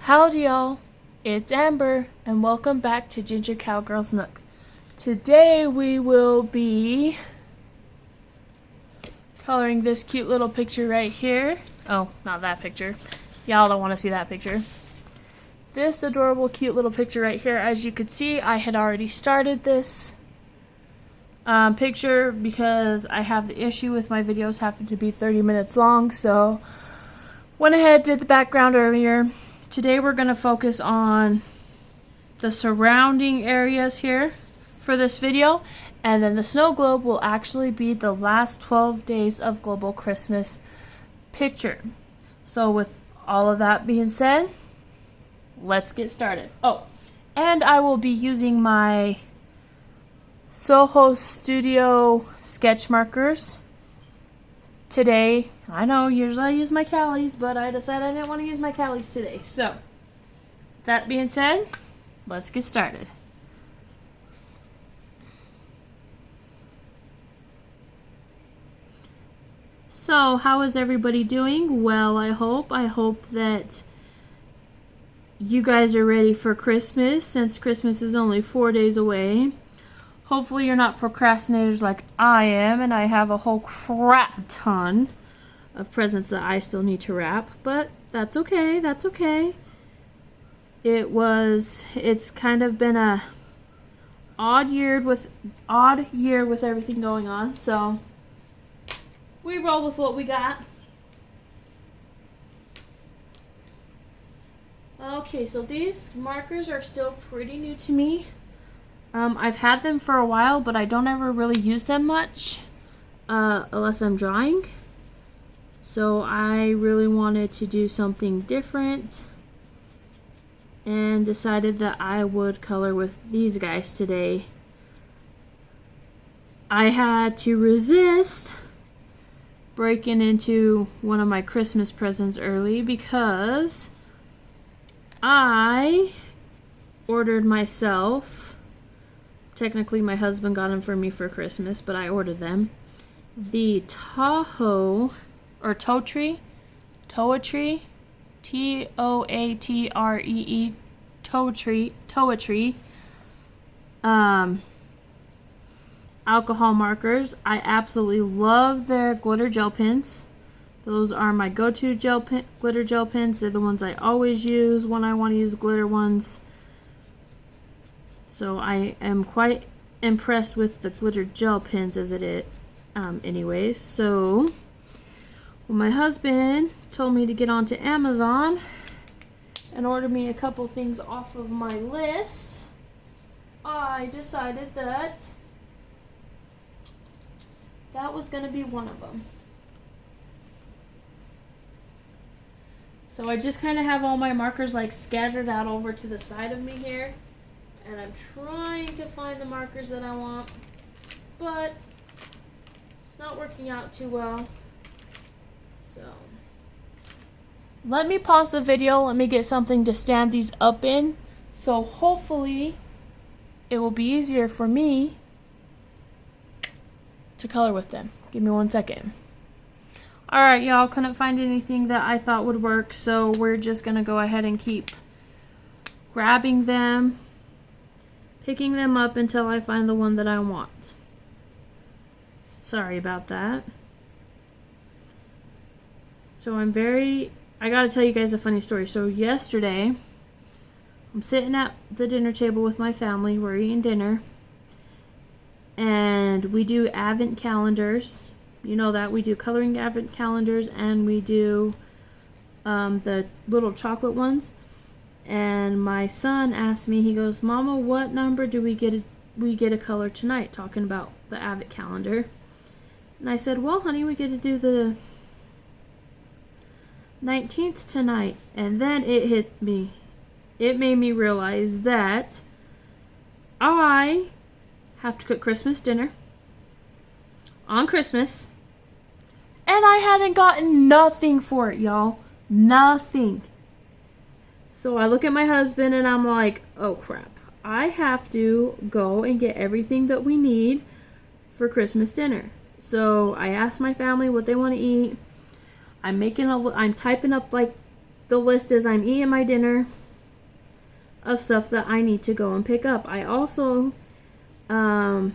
Howdy y'all, it's Amber and welcome back to Ginger Cowgirl's Nook. Today we will be coloring this cute little picture right here. Oh, not that picture. Y'all don't want to see that picture. This adorable cute little picture right here. As you can see, I had already started this picture because I have the issue with my videos having to be 30 minutes long, so went ahead, did the background earlier. Today we're going to focus on the surrounding areas here for this video, and then the snow globe will actually be the last 12 days of Global Christmas picture. So with all of that being said, let's get started. Oh, and I will be using my Soho Studio sketch markers today. I know usually I use my Callies, but I decided I didn't want to use my Callies today. So, that being said, let's get started. So, how is everybody doing? Well, I hope that you guys are ready for Christmas, since Christmas is only 4 days away. Hopefully you're not procrastinators like I am, and I have a whole crap ton of presents that I still need to wrap, but that's okay, that's okay. It's kind of been a odd year with everything going on, so we roll with what we got. Okay, so these markers are still pretty new to me. I've had them for a while, but I don't ever really use them much unless I'm drawing. So I really wanted to do something different and decided that I would color with these guys today. I had to resist breaking into one of my Christmas presents early because I ordered myself, technically my husband got them for me for Christmas, but I ordered them, the Toatree, Toatree, alcohol markers. I absolutely love their glitter gel pens. Those are my go-to glitter gel pens. They're the ones I always use when I want to use glitter ones. So I am quite impressed with the glitter gel pens as it is. Anyways, so when my husband told me to get onto Amazon and order me a couple things off of my list, I decided that that was going to be one of them. So I just kind of have all my markers like scattered out over to the side of me here. And I'm trying to find the markers that I want, but it's not working out too well. So let me pause the video. Let me get something to stand these up in. So hopefully it will be easier for me to color with them. Give me 1 second. Alright, y'all, couldn't find anything that I thought would work, so we're just going to go ahead and keep grabbing them, picking them up until I find the one that I want. Sorry about that. So I gotta tell you guys a funny story. So yesterday, I'm sitting at the dinner table with my family. We're eating dinner. And we do advent calendars. You know that. We do coloring advent calendars, and we do the little chocolate ones. And my son asked me, he goes, "Mama, what number do we get a color tonight?" Talking about the advent calendar. And I said, "Well, honey, we get to do the 19th tonight." And then it hit me. It made me realize that I have to cook Christmas dinner on Christmas, and I hadn't gotten nothing for it, y'all. Nothing. So I look at my husband and I'm like, oh crap. I have to go and get everything that we need for Christmas dinner. So I asked my family what they want to eat. I'm typing up like the list as I'm eating my dinner. of stuff that I need to go and pick up. I also had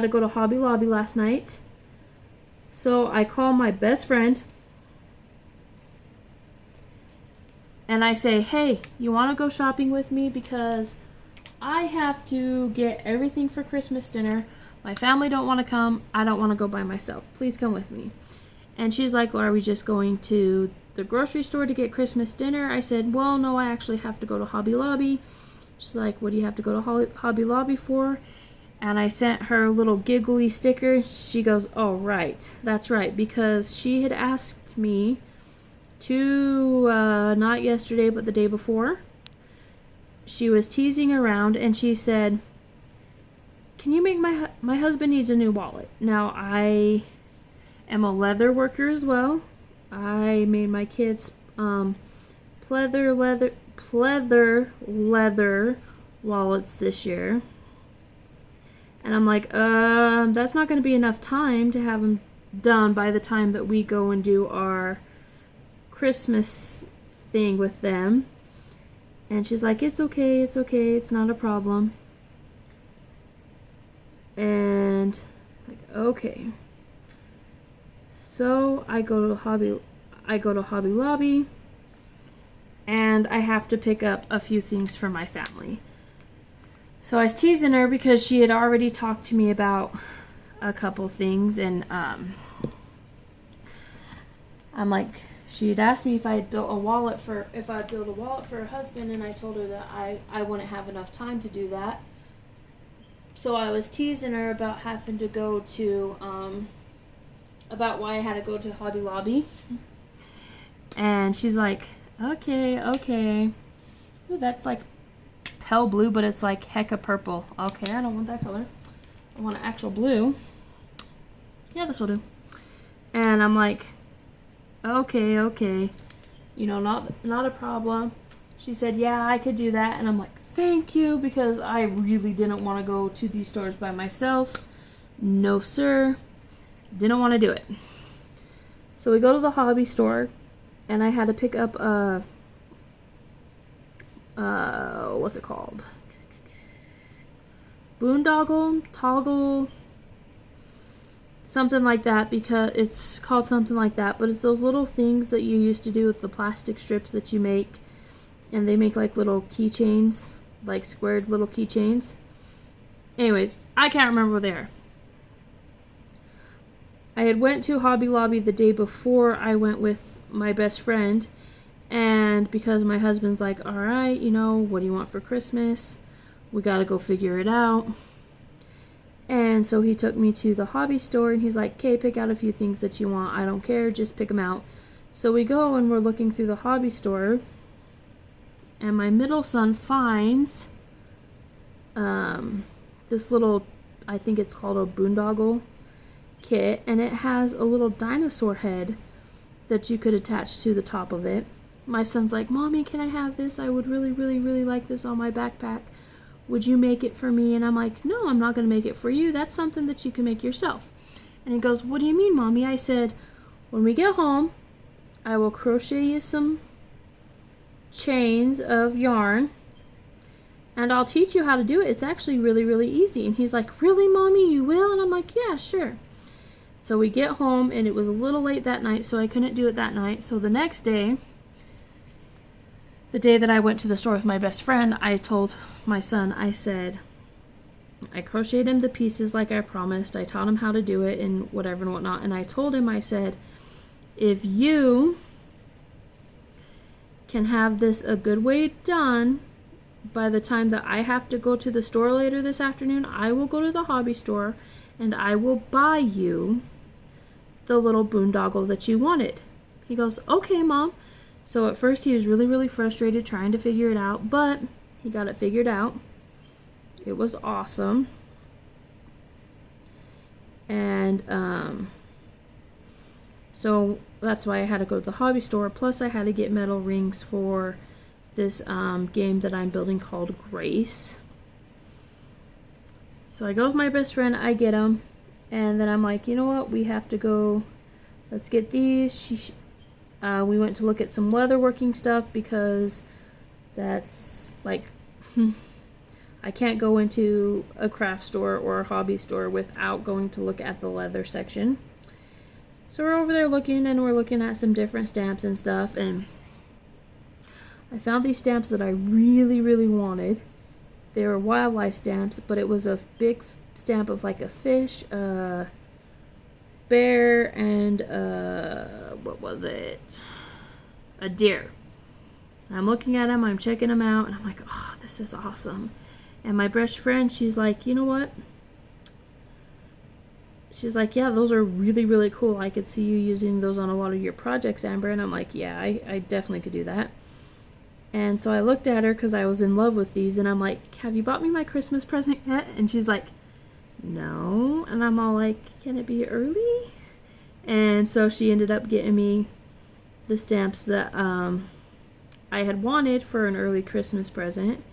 to go to Hobby Lobby last night. So I call my best friend and I say, hey, you want to go shopping with me? Because I have to get everything for Christmas dinner. My family don't want to come. I don't want to go by myself. Please come with me. And she's like, well, are we just going to the grocery store to get Christmas dinner? I said, well, no, I actually have to go to Hobby Lobby. She's like, what do you have to go to Hobby Lobby for? And I sent her a little giggly sticker. She goes, oh, right. That's right. Because she had asked me to, not yesterday, but the day before. She was teasing around and she said, can you make my husband needs a new wallet. Now, I am a leather worker as well. I made my kids pleather leather wallets this year. And I'm like, that's not going to be enough time to have them done by the time that we go and do our Christmas thing with them. And she's like, it's okay, it's not a problem. And like, okay. So I go to Hobby Lobby and I have to pick up a few things for my family. So I was teasing her because she had already talked to me about a couple things, and I'm like, she had asked me if I had built a wallet for her husband, and I told her that I wouldn't have enough time to do that. So I was teasing her about having to go to about why I had to go to Hobby Lobby. And she's like, okay. Ooh, that's like pale blue, but it's like hecka purple. Okay, I don't want that color. I want an actual blue. Yeah, this will do. And I'm like, okay. You know, not a problem. She said, yeah, I could do that. And I'm like, thank you, because I really didn't want to go to these stores by myself. No, sir. Didn't want to do it. So we go to the hobby store, and I had to pick up a what's it called? Boondoggle, toggle, something like that, because it's called something like that, but it's those little things that you used to do with the plastic strips that you make, and they make like little keychains, like squared little keychains. Anyways, I can't remember where they are. I had went to Hobby Lobby the day before I went with my best friend, and because my husband's like, alright, you know, what do you want for Christmas? We gotta go figure it out. And so he took me to the hobby store, and he's like, okay, pick out a few things that you want. I don't care, just pick them out. So we go and we're looking through the hobby store, and my middle son finds this little, I think it's called a boondoggle kit, and it has a little dinosaur head that you could attach to the top of it. My son's like, Mommy, can I have this? I would really, really, really like this on my backpack. Would you make it for me? And I'm like, no, I'm not going to make it for you. That's something that you can make yourself. And he goes, what do you mean, Mommy? I said, when we get home, I will crochet you some chains of yarn, and I'll teach you how to do it. It's actually really, really easy. And he's like, really, Mommy, you will? And I'm like, yeah, sure. So we get home, and it was a little late that night, so I couldn't do it that night. So the next day, the day that I went to the store with my best friend, I told my son, I said, I crocheted him the pieces like I promised. I taught him how to do it and whatever and whatnot. And I told him, I said, if you can have this a good way done, by the time that I have to go to the store later this afternoon, I will go to the hobby store and I will buy you the little boondoggle that you wanted. He goes, okay, Mom. So at first he was really, really frustrated trying to figure it out, but he got it figured out. It was awesome. And so that's why I had to go to the hobby store. Plus I had to get metal rings for this game that I'm building called Grace. So I go with my best friend, I get them, and then I'm like, you know what, we have to go, let's get these. We went to look at some leatherworking stuff because that's like, I can't go into a craft store or a hobby store without going to look at the leather section. So we're over there looking, and we're looking at some different stamps and stuff, and I found these stamps that I really, really wanted. They were wildlife stamps, but it was a big stamp of like a fish, a bear, and what was it? A deer. And I'm looking at them, I'm checking them out, and I'm like, oh, this is awesome. And my best friend, she's like, you know what? She's like, yeah, those are really, really cool. I could see you using those on a lot of your projects, Amber. And I'm like, yeah, I definitely could do that. And so I looked at her because I was in love with these. And I'm like, have you bought me my Christmas present yet? And she's like, no. And I'm all like, can it be early? And so she ended up getting me the stamps that I had wanted for an early Christmas present.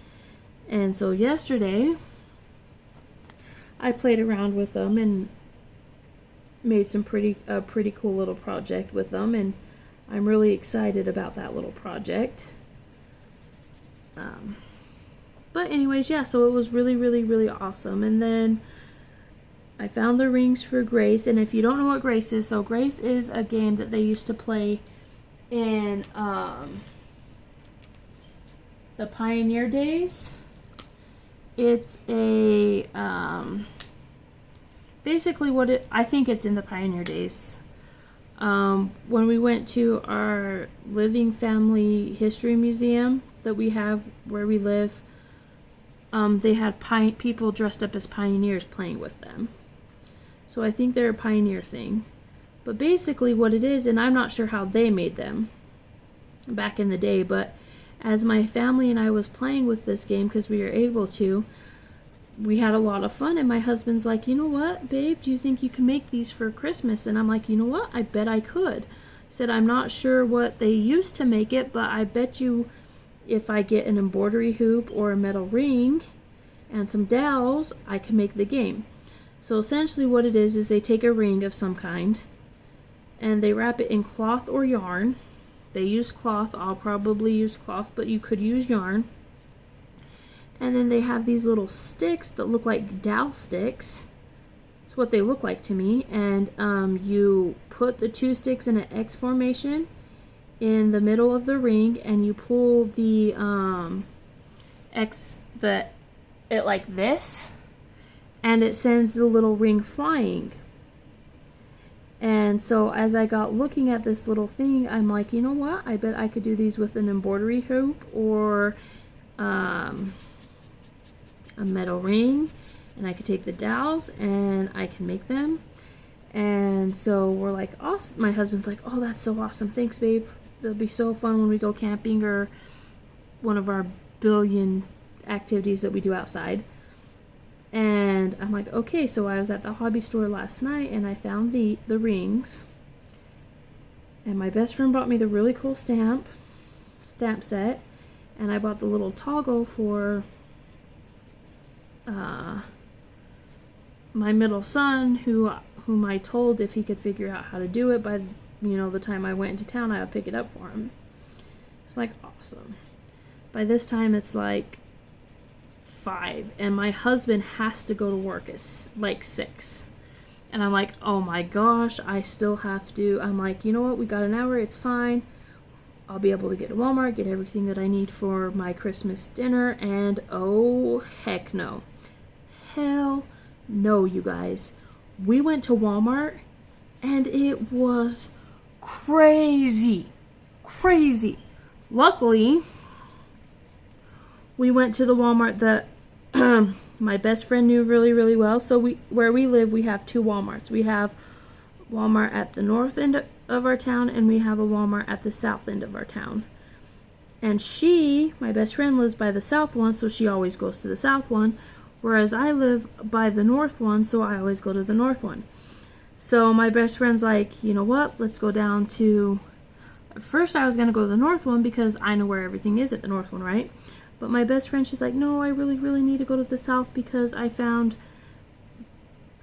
And so yesterday, I played around with them and made some pretty cool little project with them, and I'm really excited about that little project. But anyways, yeah, so it was really, really, really awesome. And then I found the rings for Grace, and if you don't know what Grace is, so Grace is a game that they used to play in the Pioneer days. It's a basically I think it's in the Pioneer days. When we went to our Living Family History Museum that we have where we live, they had people dressed up as pioneers playing with them. So I think they're a pioneer thing. But basically what it is, and I'm not sure how they made them back in the day, but as my family and I was playing with this game, because we were able to, we had a lot of fun. And my husband's like, you know what, babe, do you think you can make these for Christmas? And I'm like, you know what, I bet I could. I said, I'm not sure what they used to make it, but I bet you if I get an embroidery hoop or a metal ring and some dowels, I can make the game. So essentially what it is they take a ring of some kind and they wrap it in cloth or yarn. They use cloth. I'll probably use cloth, but you could use yarn. And then they have these little sticks that look like dowel sticks. That's what they look like to me. And you put the two sticks in an X formation in the middle of the ring, and you pull the it like this, and it sends the little ring flying. And so as I got looking at this little thing, I'm like, you know what? I bet I could do these with an embroidery hoop or a metal ring. And I could take the dowels and I can make them. And so we're like, awesome. My husband's like, oh, that's so awesome. Thanks, babe. It'll be so fun when we go camping or one of our billion activities that we do outside. And I'm like, okay, so I was at the hobby store last night and I found the rings. And my best friend brought me the really cool stamp set. And I bought the little toggle for my middle son, whom I told if he could figure out how to do it by the time I went into town, I would pick it up for him. It's like awesome. By this time it's like 5 and my husband has to go to work at like 6, and I'm like, oh my gosh, I still have to. I'm like, you know what, we got an hour, it's fine. I'll be able to get to Walmart, get everything that I need for my Christmas dinner. And oh heck no, hell no, you guys, we went to Walmart and it was crazy. Luckily we went to the Walmart that my best friend knew really, really well. So where we live, we have 2 Walmarts. We have Walmart at the north end of our town, and we have a Walmart at the south end of our town. And my best friend, lives by the south one, so she always goes to the south one, whereas I live by the north one, so I always go to the north one. So my best friend's like, you know what, let's go down to... First I was going to go to the north one because I know where everything is at the north one, right? But my best friend, she's like, no, I really, really need to go to the south because I found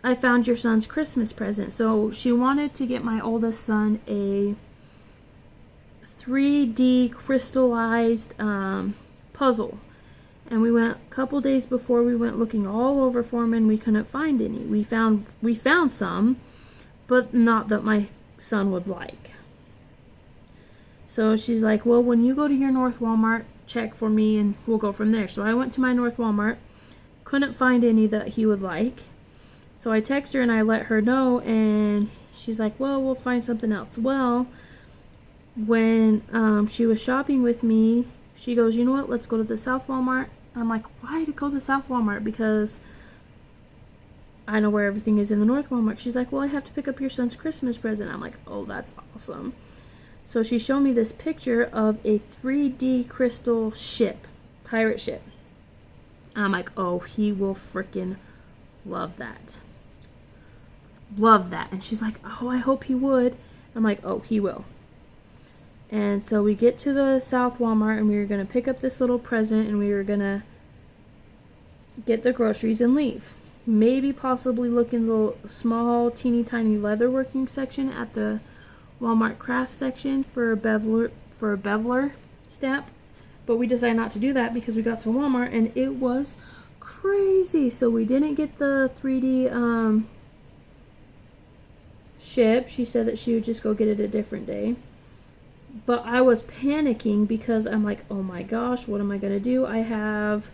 your son's Christmas present. So she wanted to get my oldest son a 3D crystallized puzzle. And we went a couple days before, we went looking all over for them, and we couldn't find any. We found some, but not that my son would like. So she's like, well, when you go to your North Walmart, check for me and we'll go from there. So I went to my North Walmart, couldn't find any that he would like. So I text her and I let her know, and she's like, well, we'll find something else. Well, when she was shopping with me, she goes, you know what, let's go to the South Walmart. I'm like, why to go to the South Walmart? Because I know where everything is in the North Walmart. She's like, well, I have to pick up your son's Christmas present. I'm like, oh, that's awesome. So she showed me this picture of a 3D crystal ship, pirate ship. And I'm like, oh, he will freaking love that. Love that. And she's like, oh, I hope he would. I'm like, oh, he will. And so we get to the South Walmart, and we were going to pick up this little present, and we were going to get the groceries and leave. Maybe possibly look in the small, teeny tiny leatherworking section at the Walmart craft section for a beveler stamp. But we decided not to do that because we got to Walmart and it was crazy. So we didn't get the 3D ship. She said that she would just go get it a different day. But I was panicking because I'm like, oh my gosh, what am I going to do? I have,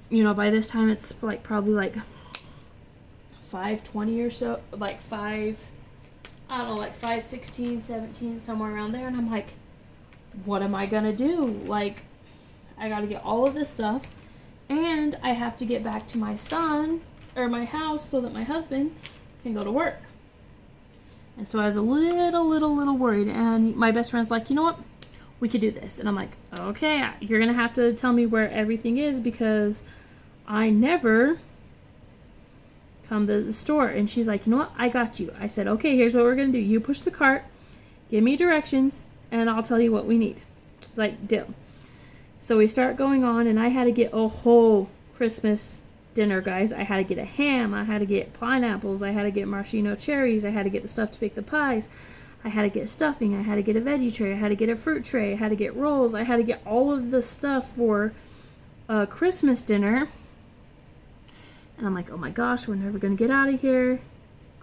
you know, by this time it's like probably like 5:20 or so, like 5:16, 17, somewhere around there. And I'm like, what am I going to do? Like, I got to get all of this stuff, and I have to get back to my son, or my house, so that my husband can go to work. And so I was a little worried, and my best friend's like, you know what, we could do this. And I'm like, okay, you're gonna have to tell me where everything is, because I never come to the store. And she's like, you know what, I got you. I said, okay, here's what we're gonna do. You push the cart, give me directions, and I'll tell you what we need. She's like, deal. So we start going on, and I had to get a whole Christmas dinner, guys. I had to get a ham, I had to get pineapples, I had to get maraschino cherries, I had to get the stuff to bake the pies, I had to get stuffing, I had to get a veggie tray, I had to get a fruit tray, I had to get rolls, I had to get all of the stuff for a Christmas dinner. And I'm like, oh my gosh, we're never gonna get out of here,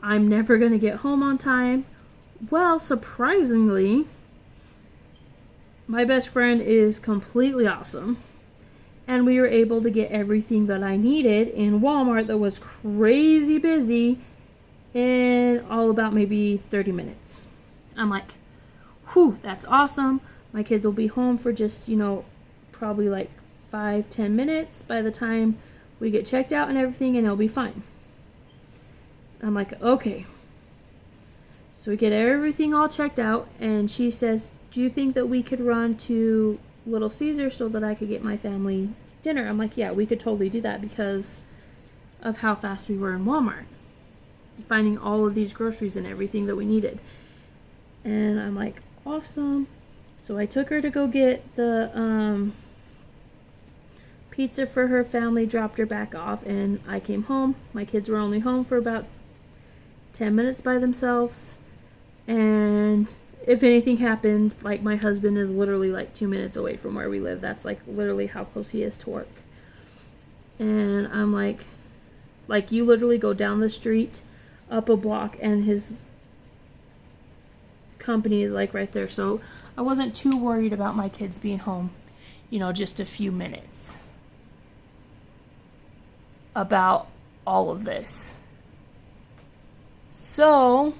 I'm never gonna get home on time. Well, surprisingly, my best friend is completely awesome. And we were able to get everything that I needed in Walmart that was crazy busy in all about maybe 30 minutes. I'm like, whew, that's awesome. My kids will be home for just, you know, probably like 5-10 minutes by the time we get checked out and everything, and it'll be fine. I'm like, okay. So we get everything all checked out, and she says, do you think that we could run to Little Caesar so that I could get my family dinner? I'm like, yeah, we could totally do that because of how fast we were in Walmart, finding all of these groceries and everything that we needed. And I'm like, awesome. So I took her to go get the pizza for her family, dropped her back off, and I came home. My kids were only home for about 10 minutes by themselves, and if anything happened, like, my husband is literally like 2 minutes away from where we live. That's like literally how close he is to work. And I'm like you literally go down the street, up a block, and his company is like right there. So I wasn't too worried about my kids being home, you know, just a few minutes about all of this. So